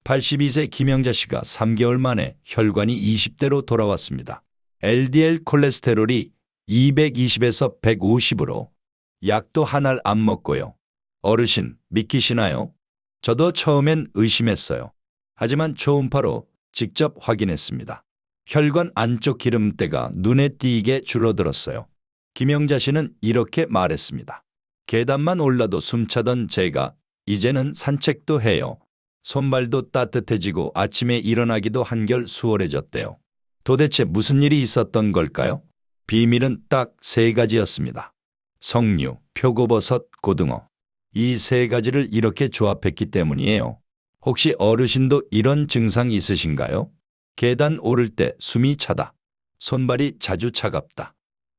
82세 김영자 씨가 3개월 만에 혈관이 20대로 돌아왔습니다. LDL 콜레스테롤이 220에서 150으로 약도 한 알 안 먹고요. 어르신 믿기시나요? 저도 처음엔 의심했어요. 하지만 초음파로 직접 확인했습니다. 혈관 안쪽 기름때가 눈에 띄게 줄어들었어요. 김영자 씨는 이렇게 말했습니다. 계단만 올라도 숨차던 제가 이제는 산책도 해요. 손발도 따뜻해지고 아침에 일어나기도 한결 수월해졌대요. 도대체 무슨 일이 있었던 걸까요? 비밀은 딱 3가지였습니다. 석류, 표고버섯, 고등어. 이 3가지를 이렇게 조합했기 때문이에요. 혹시 어르신도 이런 증상 있으신가요? 계단 오를 때 숨이 차다. 손발이 자주 차갑다.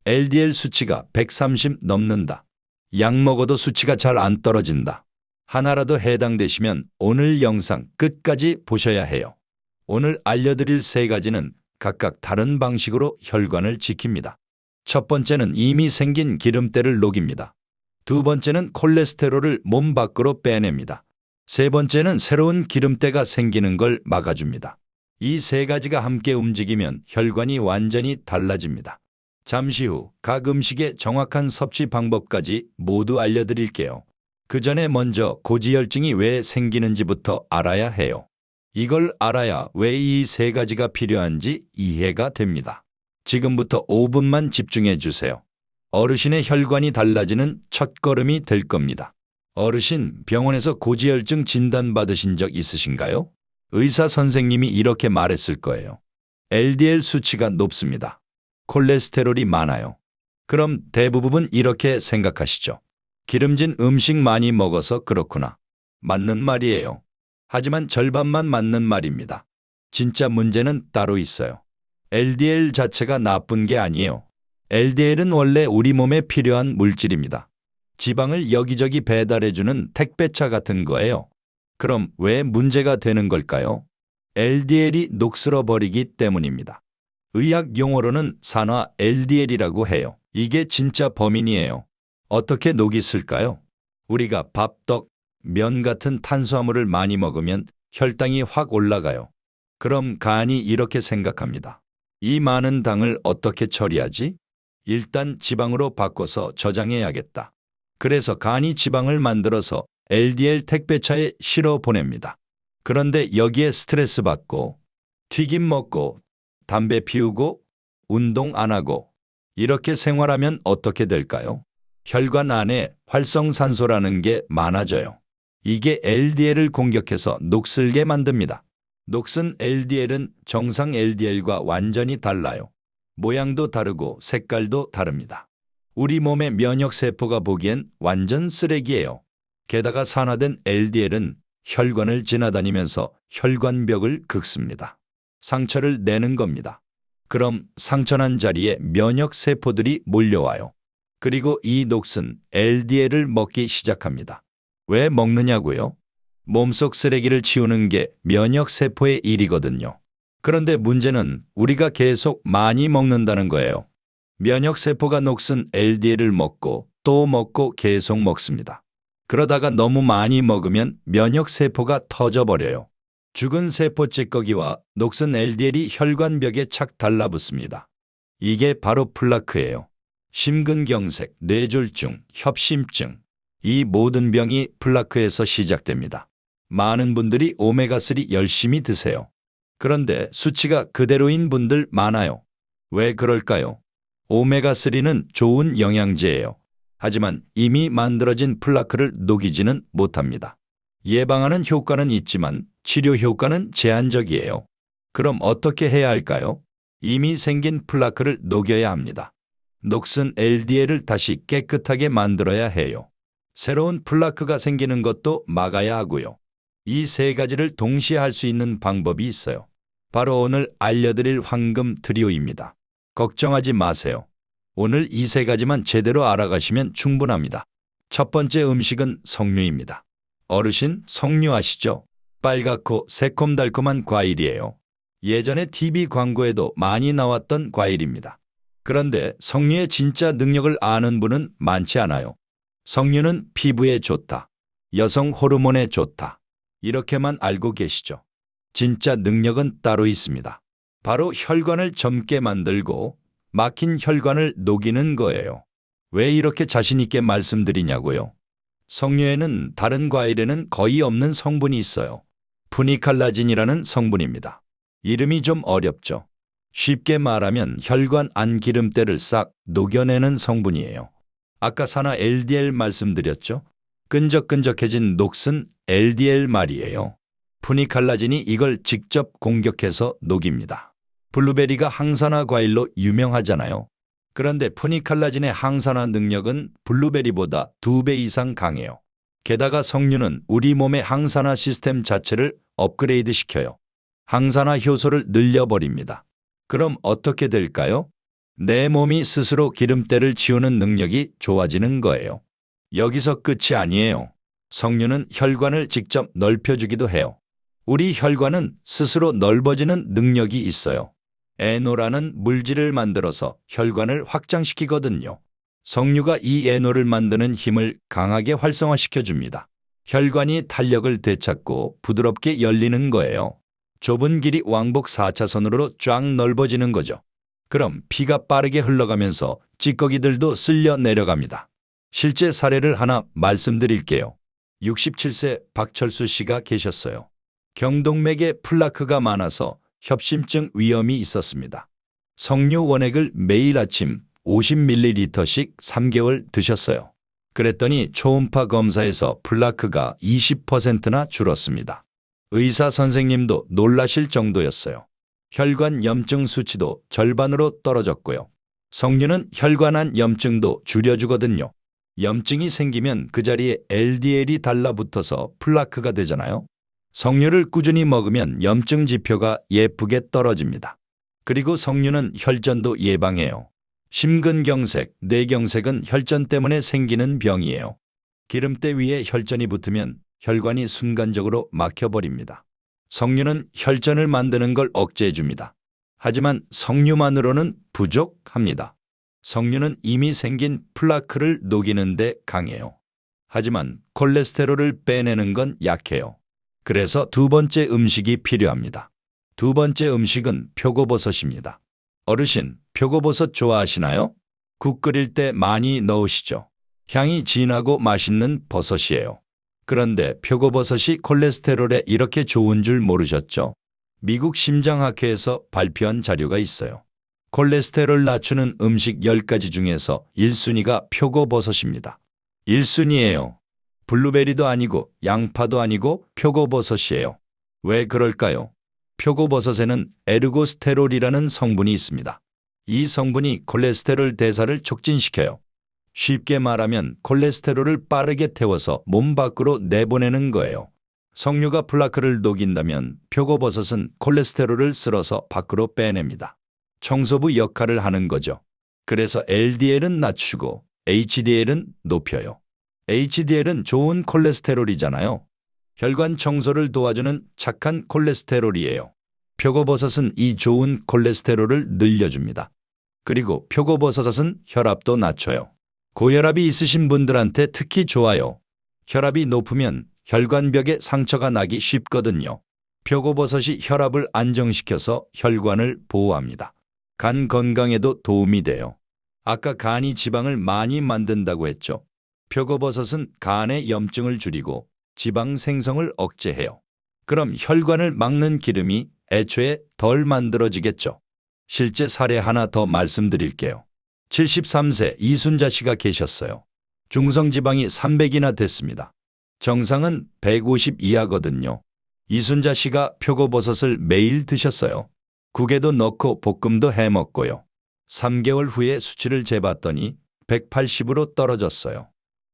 LDL 수치가 130 넘는다. 약 먹어도 수치가 잘 안 떨어진다. 하나라도 해당되시면 오늘 영상 끝까지 보셔야 해요. 오늘 알려드릴 3가지는 각각 다른 방식으로 혈관을 지킵니다. 첫 번째는 이미 생긴 기름때를 녹입니다. 두 번째는 콜레스테롤을 몸 밖으로 빼냅니다. 세 번째는 새로운 기름때가 생기는 걸 막아줍니다. 이 3가지가 함께 움직이면 혈관이 완전히 달라집니다. 잠시 후 각 음식의 정확한 섭취 방법까지 모두 알려드릴게요. 그 전에 먼저 고지혈증이 왜 생기는지부터 알아야 해요. 이걸 알아야 왜 이 3가지가 필요한지 이해가 됩니다. 지금부터 5분만 집중해 주세요. 어르신의 혈관이 달라지는 첫걸음이 될 겁니다. 어르신, 병원에서 고지혈증 진단받으신 적 있으신가요? 의사 선생님이 이렇게 말했을 거예요. LDL 수치가 높습니다. 콜레스테롤이 많아요. 그럼 대부분 이렇게 생각하시죠. 기름진 음식 많이 먹어서 그렇구나. 맞는 말이에요. 하지만 절반만 맞는 말입니다. 진짜 문제는 따로 있어요. LDL 자체가 나쁜 게 아니에요. LDL은 원래 우리 몸에 필요한 물질입니다. 지방을 여기저기 배달해주는 택배차 같은 거예요. 그럼 왜 문제가 되는 걸까요? LDL이 녹슬어 버리기 때문입니다. 의학 용어로는 산화 LDL이라고 해요. 이게 진짜 범인이에요. 어떻게 녹이 슬까요? 우리가 밥, 떡, 면 같은 탄수화물을 많이 먹으면 혈당이 확 올라가요. 그럼 간이 이렇게 생각합니다. 이 많은 당을 어떻게 처리하지? 일단 지방으로 바꿔서 저장해야겠다. 그래서 간이 지방을 만들어서 LDL 택배차에 실어 보냅니다. 그런데 여기에 스트레스 받고 튀김 먹고 담배 피우고 운동 안 하고 이렇게 생활하면 어떻게 될까요? 혈관 안에 활성산소라는 게 많아져요. 이게 LDL을 공격해서 녹슬게 만듭니다. 녹슨 LDL은 정상 LDL과 완전히 달라요. 모양도 다르고 색깔도 다릅니다. 우리 몸의 면역세포가 보기엔 완전 쓰레기예요. 게다가 산화된 LDL은 혈관을 지나다니면서 혈관벽을 긁습니다. 상처를 내는 겁니다. 그럼 상처난 자리에 면역세포들이 몰려와요. 그리고 이 녹슨 LDL을 먹기 시작합니다. 왜 먹느냐고요? 몸속 쓰레기를 치우는 게 면역세포의 일이거든요. 그런데 문제는 우리가 계속 많이 먹는다는 거예요. 면역세포가 녹슨 LDL을 먹고 또 먹고 계속 먹습니다. 그러다가 너무 많이 먹으면 면역세포가 터져버려요. 죽은 세포 찌꺼기와 녹슨 LDL이 혈관벽에 착 달라붙습니다. 이게 바로 플라크예요. 심근경색, 뇌졸중, 협심증. 이 모든 병이 플라크에서 시작됩니다. 많은 분들이 오메가3 열심히 드세요. 그런데 수치가 그대로인 분들 많아요. 왜 그럴까요? 오메가3는 좋은 영양제예요. 하지만 이미 만들어진 플라크를 녹이지는 못합니다. 예방하는 효과는 있지만 치료 효과는 제한적이에요. 그럼 어떻게 해야 할까요? 이미 생긴 플라크를 녹여야 합니다. 녹슨 LDL을 다시 깨끗하게 만들어야 해요. 새로운 플라크가 생기는 것도 막아야 하고요. 이 3가지를 동시에 할 수 있는 방법이 있어요. 바로 오늘 알려드릴 황금 트리오입니다. 걱정하지 마세요. 오늘 이 3가지만 제대로 알아가시면 충분합니다. 첫 번째 음식은 석류입니다. 어르신, 석류 아시죠? 빨갛고 새콤달콤한 과일이에요. 예전에 TV 광고에도 많이 나왔던 과일입니다. 그런데 석류의 진짜 능력을 아는 분은 많지 않아요. 석류는 피부에 좋다. 여성 호르몬에 좋다. 이렇게만 알고 계시죠. 진짜 능력은 따로 있습니다. 바로 혈관을 젊게 만들고 막힌 혈관을 녹이는 거예요. 왜 이렇게 자신 있게 말씀드리냐고요? 석류에는 다른 과일에는 거의 없는 성분이 있어요. 푸니칼라진이라는 성분입니다. 이름이 좀 어렵죠? 쉽게 말하면 혈관 안 기름때를 싹 녹여내는 성분이에요. 아까 산화 LDL 말씀드렸죠? 끈적끈적해진 녹슨 LDL 말이에요. 푸니칼라진이 이걸 직접 공격해서 녹입니다. 블루베리가 항산화 과일로 유명하잖아요. 그런데 푸니칼라진의 항산화 능력은 블루베리보다 2배 이상 강해요. 게다가 석류는 우리 몸의 항산화 시스템 자체를 업그레이드 시켜요. 항산화 효소를 늘려버립니다. 그럼 어떻게 될까요? 내 몸이 스스로 기름때를 지우는 능력이 좋아지는 거예요. 여기서 끝이 아니에요. 석류는 혈관을 직접 넓혀주기도 해요. 우리 혈관은 스스로 넓어지는 능력이 있어요. 에노라는 물질을 만들어서 혈관을 확장시키거든요. 석류가 이 에노를 만드는 힘을 강하게 활성화시켜줍니다. 혈관이 탄력을 되찾고 부드럽게 열리는 거예요. 좁은 길이 왕복 4차선으로 쫙 넓어지는 거죠. 그럼 피가 빠르게 흘러가면서 찌꺼기들도 쓸려 내려갑니다. 실제 사례를 하나 말씀드릴게요. 67세 박철수 씨가 계셨어요. 경동맥에 플라크가 많아서 협심증 위험이 있었습니다. 석류 원액을 매일 아침 50ml씩 3개월 드셨어요. 그랬더니 초음파 검사에서 플라크가 20%나 줄었습니다. 의사 선생님도 놀라실 정도였어요. 혈관 염증 수치도 절반으로 떨어졌고요. 석류는 혈관안 염증도 줄여주거든요. 염증이 생기면 그 자리에 LDL이 달라붙어서 플라크가 되잖아요. 석류를 꾸준히 먹으면 염증 지표가 예쁘게 떨어집니다. 그리고 석류는 혈전도 예방해요. 심근경색, 뇌경색은 혈전 때문에 생기는 병이에요. 기름때 위에 혈전이 붙으면 혈관이 순간적으로 막혀버립니다. 석류는 혈전을 만드는 걸 억제해줍니다. 하지만 석류만으로는 부족합니다. 석류는 이미 생긴 플라크를 녹이는데 강해요. 하지만 콜레스테롤을 빼내는 건 약해요. 그래서 두 번째 음식이 필요합니다. 두 번째 음식은 표고버섯입니다. 어르신, 표고버섯 좋아하시나요? 국 끓일 때 많이 넣으시죠? 향이 진하고 맛있는 버섯이에요. 그런데 표고버섯이 콜레스테롤에 이렇게 좋은 줄 모르셨죠? 미국 심장학회에서 발표한 자료가 있어요. 콜레스테롤 낮추는 음식 10가지 중에서 1순위가 표고버섯입니다. 1순위예요. 블루베리도 아니고 양파도 아니고 표고버섯이에요. 왜 그럴까요? 표고버섯에는 에르고스테롤이라는 성분이 있습니다. 이 성분이 콜레스테롤 대사를 촉진시켜요. 쉽게 말하면 콜레스테롤을 빠르게 태워서 몸 밖으로 내보내는 거예요. 석류가 플라크를 녹인다면 표고버섯은 콜레스테롤을 쓸어서 밖으로 빼냅니다. 청소부 역할을 하는 거죠. 그래서 LDL은 낮추고 HDL은 높여요. HDL은 좋은 콜레스테롤이잖아요. 혈관 청소를 도와주는 착한 콜레스테롤이에요. 표고버섯은 이 좋은 콜레스테롤을 늘려줍니다. 그리고 표고버섯은 혈압도 낮춰요. 고혈압이 있으신 분들한테 특히 좋아요. 혈압이 높으면 혈관벽에 상처가 나기 쉽거든요. 표고버섯이 혈압을 안정시켜서 혈관을 보호합니다. 간 건강에도 도움이 돼요. 아까 간이 지방을 많이 만든다고 했죠. 표고버섯은 간의 염증을 줄이고 지방 생성을 억제해요. 그럼 혈관을 막는 기름이 애초에 덜 만들어지겠죠. 실제 사례 하나 더 말씀드릴게요. 73세 이순자 씨가 계셨어요. 중성지방이 300이나 됐습니다. 정상은 150 이하거든요. 이순자 씨가 표고버섯을 매일 드셨어요. 국에도 넣고 볶음도 해 먹고요. 3개월 후에 수치를 재봤더니 180으로 떨어졌어요.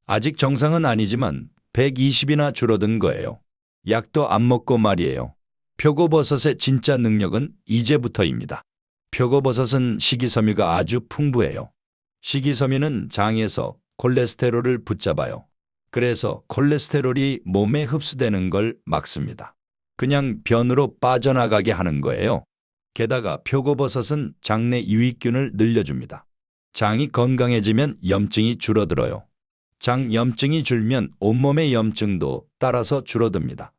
아직 정상은 아니지만 120이나 줄어든 거예요. 약도 안 먹고 말이에요. 표고버섯의 진짜 능력은 이제부터입니다. 표고버섯은 식이섬유가 아주 풍부해요. 식이섬유는 장에서 콜레스테롤을 붙잡아요. 그래서 콜레스테롤이 몸에 흡수되는 걸 막습니다. 그냥 변으로 빠져나가게 하는 거예요. 게다가 표고버섯은 장내 유익균을 늘려줍니다. 장이 건강해지면 염증이 줄어들어요. 장 염증이 줄면 온몸의 염증도 따라서 줄어듭니다.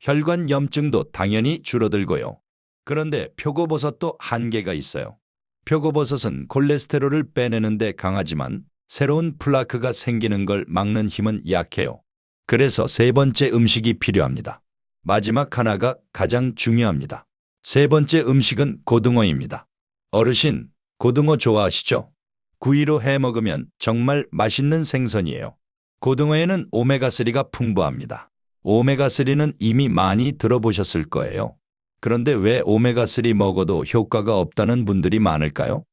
혈관 염증도 당연히 줄어들고요. 그런데 표고버섯도 한계가 있어요. 표고버섯은 콜레스테롤을 빼내는 데 강하지만 새로운 플라크가 생기는 걸 막는 힘은 약해요. 그래서 세 번째 음식이 필요합니다. 마지막 하나가 가장 중요합니다. 세 번째 음식은 고등어입니다. 어르신, 고등어 좋아하시죠? 구이로 해 먹으면 정말 맛있는 생선이에요. 고등어에는 오메가3가 풍부합니다. 오메가3는 이미 많이 들어보셨을 거예요. 그런데 왜 오메가3 먹어도 효과가 없다는 분들이 많을까요?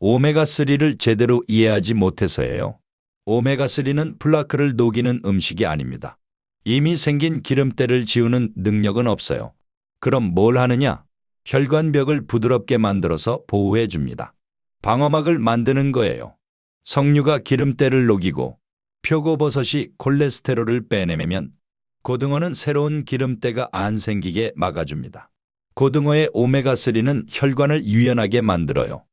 오메가3를 제대로 이해하지 못해서예요. 오메가3는 플라크를 녹이는 음식이 아닙니다. 이미 생긴 기름때를 지우는 능력은 없어요. 그럼 뭘 하느냐? 혈관벽을 부드럽게 만들어서 보호해 줍니다. 방어막을 만드는 거예요. 석류가 기름때를 녹이고 표고버섯이 콜레스테롤을 빼내면 고등어는 새로운 기름때가 안 생기게 막아줍니다. 고등어의 오메가3는 혈관을 유연하게 만들어요.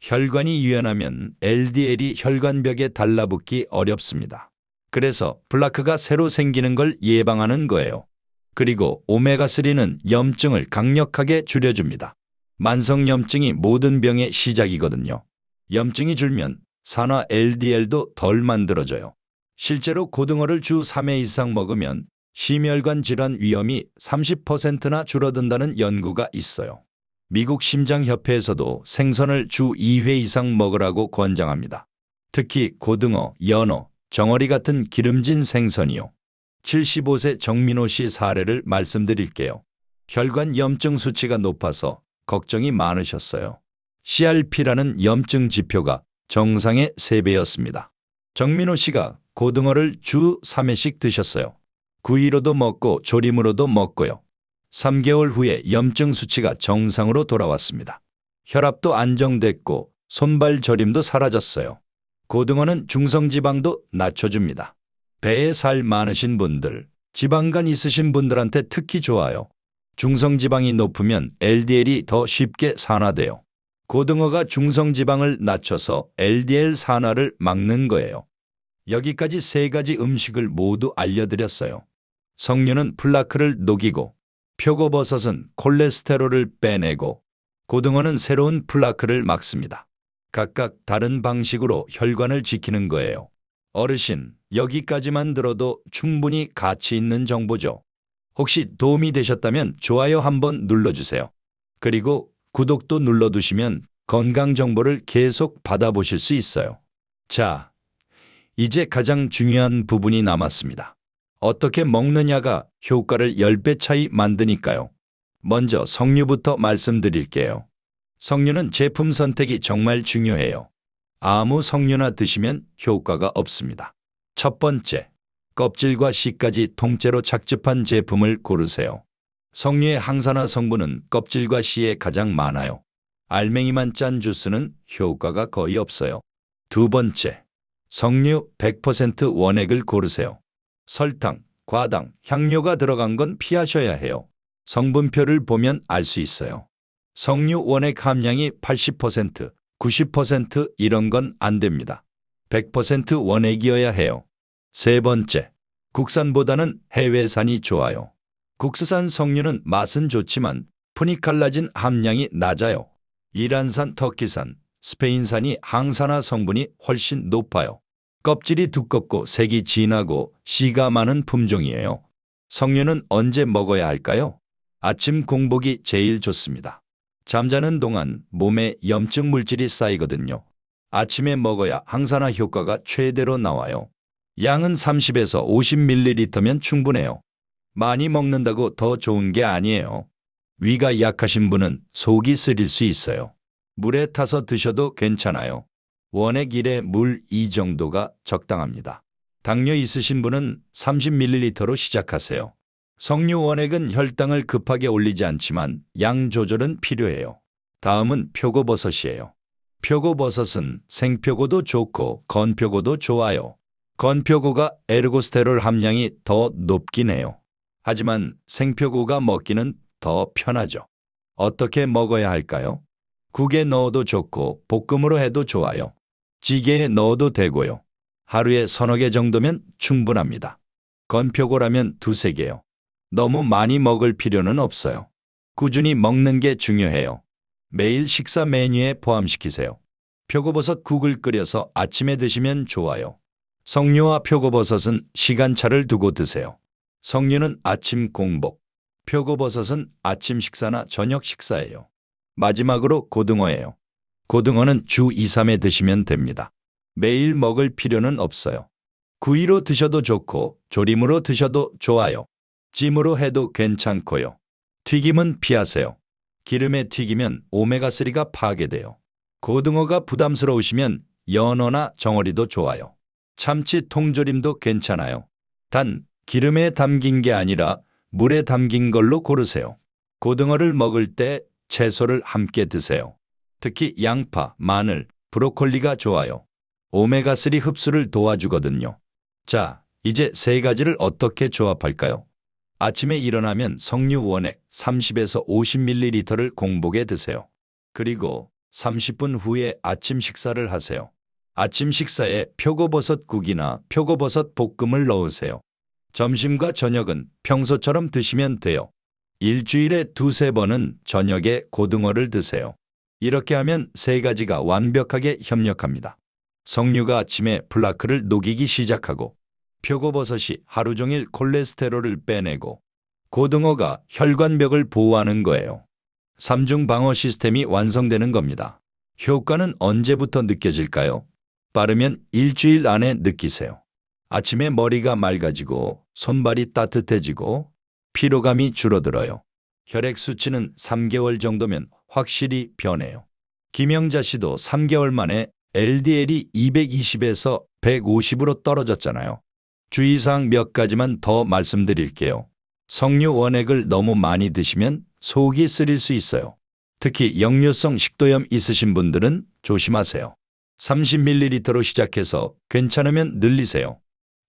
혈관이 유연하면 LDL이 혈관벽에 달라붙기 어렵습니다. 그래서 플라크가 새로 생기는 걸 예방하는 거예요. 그리고 오메가3는 염증을 강력하게 줄여줍니다. 만성염증이 모든 병의 시작이거든요. 염증이 줄면 산화 LDL도 덜 만들어져요. 실제로 고등어를 주 3회 이상 먹으면 심혈관 질환 위험이 30%나 줄어든다는 연구가 있어요. 미국 심장협회에서도 생선을 주 2회 이상 먹으라고 권장합니다. 특히 고등어, 연어, 정어리 같은 기름진 생선이요. 75세 정민호 씨 사례를 말씀드릴게요. 혈관 염증 수치가 높아서 걱정이 많으셨어요. CRP라는 염증 지표가 정상의 3배였습니다. 정민호 씨가 고등어를 주 3회씩 드셨어요. 구이로도 먹고 조림으로도 먹고요. 3개월 후에 염증 수치가 정상으로 돌아왔습니다. 혈압도 안정됐고 손발 저림도 사라졌어요. 고등어는 중성지방도 낮춰줍니다. 배에 살 많으신 분들, 지방간 있으신 분들한테 특히 좋아요. 중성지방이 높으면 LDL이 더 쉽게 산화돼요. 고등어가 중성지방을 낮춰서 LDL 산화를 막는 거예요. 여기까지 3가지 음식을 모두 알려드렸어요. 석류는 플라크를 녹이고, 표고버섯은 콜레스테롤을 빼내고, 고등어는 새로운 플라크를 막습니다. 각각 다른 방식으로 혈관을 지키는 거예요. 어르신, 여기까지만 들어도 충분히 가치 있는 정보죠. 혹시 도움이 되셨다면 좋아요 한번 눌러주세요. 그리고 구독도 눌러두시면 건강 정보를 계속 받아보실 수 있어요. 자, 이제 가장 중요한 부분이 남았습니다. 어떻게 먹느냐가 효과를 10배 차이 만드니까요. 먼저 석류부터 말씀드릴게요. 석류는 제품 선택이 정말 중요해요. 아무 석류나 드시면 효과가 없습니다. 첫 번째, 껍질과 씨까지 통째로 착즙한 제품을 고르세요. 석류의 항산화 성분은 껍질과 씨에 가장 많아요. 알맹이만 짠 주스는 효과가 거의 없어요. 두 번째, 석류 100% 원액을 고르세요. 설탕, 과당, 향료가 들어간 건 피하셔야 해요. 성분표를 보면 알 수 있어요. 석류 원액 함량이 80%, 90% 이런 건 안 됩니다. 100% 원액이어야 해요. 세 번째, 국산보다는 해외산이 좋아요. 국수산 석류는 맛은 좋지만 푸니칼라진 함량이 낮아요. 이란산, 터키산, 스페인산이 항산화 성분이 훨씬 높아요. 껍질이 두껍고 색이 진하고 씨가 많은 품종이에요. 석류는 언제 먹어야 할까요? 아침 공복이 제일 좋습니다. 잠자는 동안 몸에 염증 물질이 쌓이거든요. 아침에 먹어야 항산화 효과가 최대로 나와요. 양은 30에서 50ml면 충분해요. 많이 먹는다고 더 좋은 게 아니에요. 위가 약하신 분은 속이 쓰릴 수 있어요. 물에 타서 드셔도 괜찮아요. 원액 1에 물 2 정도가 적당합니다. 당뇨 있으신 분은 30ml로 시작하세요. 석류 원액은 혈당을 급하게 올리지 않지만 양 조절은 필요해요. 다음은 표고버섯이에요. 표고버섯은 생표고도 좋고 건표고도 좋아요. 건표고가 에르고스테롤 함량이 더 높긴 해요. 하지만 생표고가 먹기는 더 편하죠. 어떻게 먹어야 할까요? 국에 넣어도 좋고 볶음으로 해도 좋아요. 찌개에 넣어도 되고요. 하루에 3-4개 정도면 충분합니다. 건표고라면 2-3개요. 너무 많이 먹을 필요는 없어요. 꾸준히 먹는 게 중요해요. 매일 식사 메뉴에 포함시키세요. 표고버섯 국을 끓여서 아침에 드시면 좋아요. 석류와 표고버섯은 시간차를 두고 드세요. 석류는 아침 공복, 표고버섯은 아침 식사나 저녁 식사예요. 마지막으로 고등어예요. 고등어는 주 2, 3회 드시면 됩니다. 매일 먹을 필요는 없어요. 구이로 드셔도 좋고 조림으로 드셔도 좋아요. 찜으로 해도 괜찮고요. 튀김은 피하세요. 기름에 튀기면 오메가3가 파괴돼요. 고등어가 부담스러우시면 연어나 정어리도 좋아요. 참치 통조림도 괜찮아요. 단 기름에 담긴 게 아니라 물에 담긴 걸로 고르세요. 고등어를 먹을 때 채소를 함께 드세요. 특히 양파, 마늘, 브로콜리가 좋아요. 오메가3 흡수를 도와주거든요. 자, 이제 세 가지를 어떻게 조합할까요? 아침에 일어나면 석류 원액 30에서 50ml를 공복에 드세요. 그리고 30분 후에 아침 식사를 하세요. 아침 식사에 표고버섯국이나 표고버섯 볶음을 넣으세요. 점심과 저녁은 평소처럼 드시면 돼요. 일주일에 2~3번은 저녁에 고등어를 드세요. 이렇게 하면 세 가지가 완벽하게 협력합니다. 석류가 아침에 플라크를 녹이기 시작하고 표고버섯이 하루 종일 콜레스테롤을 빼내고 고등어가 혈관벽을 보호하는 거예요. 3중 방어 시스템이 완성되는 겁니다. 효과는 언제부터 느껴질까요? 빠르면 일주일 안에 느끼세요. 아침에 머리가 맑아지고 손발이 따뜻해지고 피로감이 줄어들어요. 혈액 수치는 3개월 정도면 확실히 변해요. 김영자 씨도 3개월 만에 LDL이 220에서 150으로 떨어졌잖아요. 주의사항 몇 가지만 더 말씀드릴게요. 석류 원액을 너무 많이 드시면 속이 쓰릴 수 있어요. 특히 역류성 식도염 있으신 분들은 조심하세요. 30ml로 시작해서 괜찮으면 늘리세요.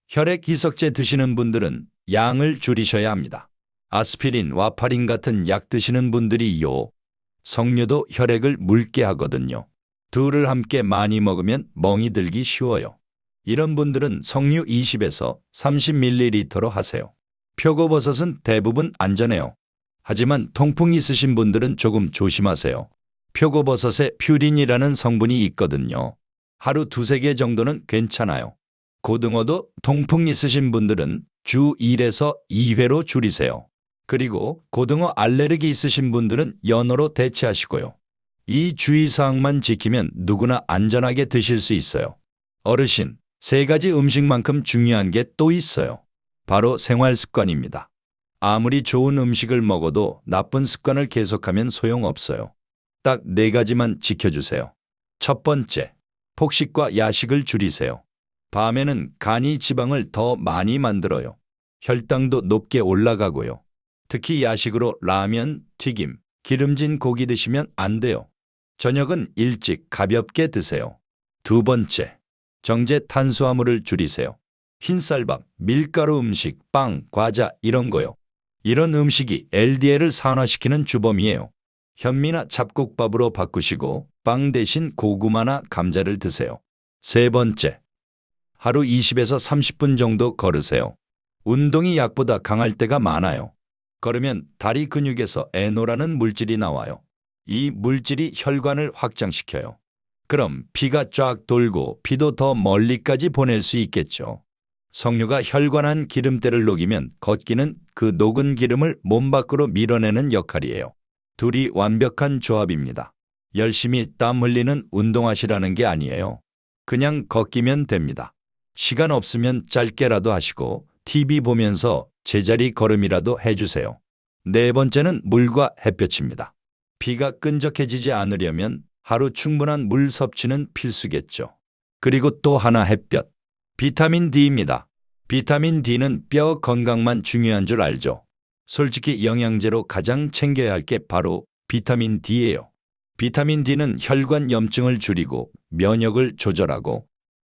혈액 희석제 드시는 분들은 양을 줄이셔야 합니다. 아스피린, 와파린 같은 약 드시는 분들이요. 석류도 혈액을 묽게 하거든요. 둘을 함께 많이 먹으면 멍이 들기 쉬워요. 이런 분들은 석류 20에서 30ml로 하세요. 표고버섯은 대부분 안전해요. 하지만 통풍 있으신 분들은 조금 조심하세요. 표고버섯에 퓨린이라는 성분이 있거든요. 하루 2~3개 정도는 괜찮아요. 고등어도 통풍 있으신 분들은 주 1에서 2회로 줄이세요. 그리고 고등어 알레르기 있으신 분들은 연어로 대체하시고요. 이 주의사항만 지키면 누구나 안전하게 드실 수 있어요. 어르신, 세 가지 음식만큼 중요한 게 또 있어요. 바로 생활 습관입니다. 아무리 좋은 음식을 먹어도 나쁜 습관을 계속하면 소용없어요. 딱 4가지만 지켜주세요. 첫 번째, 폭식과 야식을 줄이세요. 밤에는 간이 지방을 더 많이 만들어요. 혈당도 높게 올라가고요. 특히 야식으로 라면, 튀김, 기름진 고기 드시면 안 돼요. 저녁은 일찍 가볍게 드세요. 두 번째, 정제 탄수화물을 줄이세요. 흰쌀밥, 밀가루 음식, 빵, 과자 이런 거요. 이런 음식이 LDL을 산화시키는 주범이에요. 현미나 잡곡밥으로 바꾸시고 빵 대신 고구마나 감자를 드세요. 세 번째, 하루 20에서 30분 정도 걸으세요. 운동이 약보다 강할 때가 많아요. 걸으면 다리 근육에서 에노라는 물질이 나와요. 이 물질이 혈관을 확장시켜요. 그럼 피가 쫙 돌고 피도 더 멀리까지 보낼 수 있겠죠. 석류가 혈관 안 기름때를 녹이면 걷기는 그 녹은 기름을 몸 밖으로 밀어내는 역할이에요. 둘이 완벽한 조합입니다. 열심히 땀 흘리는 운동하시라는 게 아니에요. 그냥 걷기면 됩니다. 시간 없으면 짧게라도 하시고 TV 보면서 제자리 걸음이라도 해주세요. 네 번째는 물과 햇볕입니다. 피가 끈적해지지 않으려면 하루 충분한 물 섭취는 필수겠죠. 그리고 또 하나 햇볕. 비타민 D입니다. 비타민 D는 뼈 건강만 중요한 줄 알죠? 솔직히 영양제로 가장 챙겨야 할 게 바로 비타민 D예요. 비타민 D는 혈관 염증을 줄이고 면역을 조절하고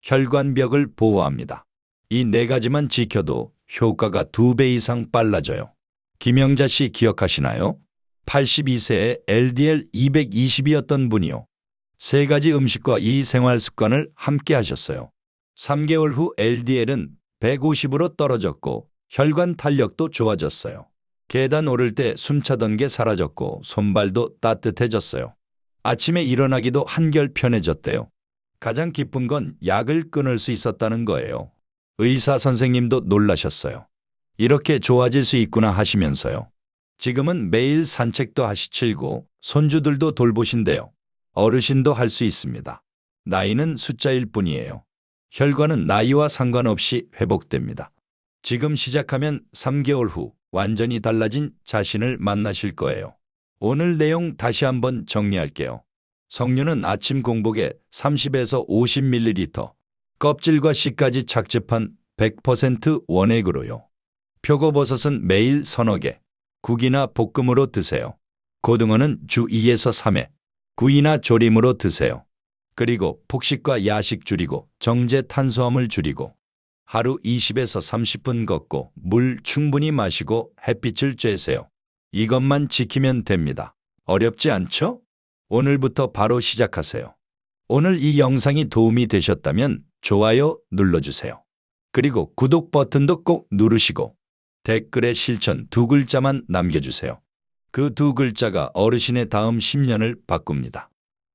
혈관벽을 보호합니다. 이 4가지만 지켜도 효과가 2배 이상 빨라져요. 김영자 씨 기억하시나요? 82세에 LDL 220이었던 분이요. 3가지 음식과 이 생활 습관을 함께 하셨어요. 3개월 후 LDL은 150으로 떨어졌고 혈관 탄력도 좋아졌어요. 계단 오를 때 숨차던 게 사라졌고 손발도 따뜻해졌어요. 아침에 일어나기도 한결 편해졌대요. 가장 기쁜 건 약을 끊을 수 있었다는 거예요. 의사 선생님도 놀라셨어요. 이렇게 좋아질 수 있구나 하시면서요. 지금은 매일 산책도 하시칠고 손주들도 돌보신대요. 어르신도 할 수 있습니다. 나이는 숫자일 뿐이에요. 혈관은 나이와 상관없이 회복됩니다. 지금 시작하면 3개월 후 완전히 달라진 자신을 만나실 거예요. 오늘 내용 다시 한번 정리할게요. 석류는 아침 공복에 30에서 50ml, 껍질과 씨까지 착즙한 100% 원액으로요. 표고버섯은 매일 서너 개, 국이나 볶음으로 드세요. 고등어는 주 2에서 3회, 구이나 조림으로 드세요. 그리고 폭식과 야식 줄이고 정제 탄수화물 줄이고 하루 20에서 30분 걷고 물 충분히 마시고 햇빛을 쬐세요. 이것만 지키면 됩니다. 어렵지 않죠? 오늘부터 바로 시작하세요. 오늘 이 영상이 도움이 되셨다면 좋아요 눌러주세요. 그리고 구독 버튼도 꼭 누르시고 댓글에 실천 2글자만 남겨주세요. 그 2글자가 어르신의 다음 10년을 바꿉니다.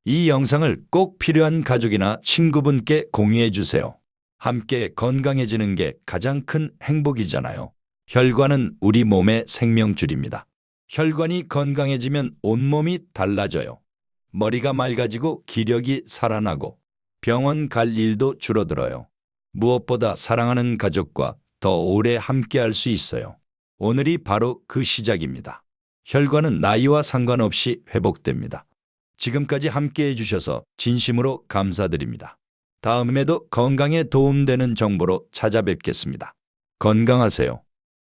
이 영상을 꼭 필요한 가족이나 친구분께 공유해 주세요. 함께 건강해지는 게 가장 큰 행복이잖아요. 혈관은 우리 몸의 생명줄입니다. 혈관이 건강해지면 온몸이 달라져요. 머리가 맑아지고 기력이 살아나고 병원 갈 일도 줄어들어요. 무엇보다 사랑하는 가족과 더 오래 함께할 수 있어요. 오늘이 바로 그 시작입니다. 혈관은 나이와 상관없이 회복됩니다. 지금까지 함께해 주셔서 진심으로 감사드립니다. 다음에도 건강에 도움되는 정보로 찾아뵙겠습니다. 건강하세요.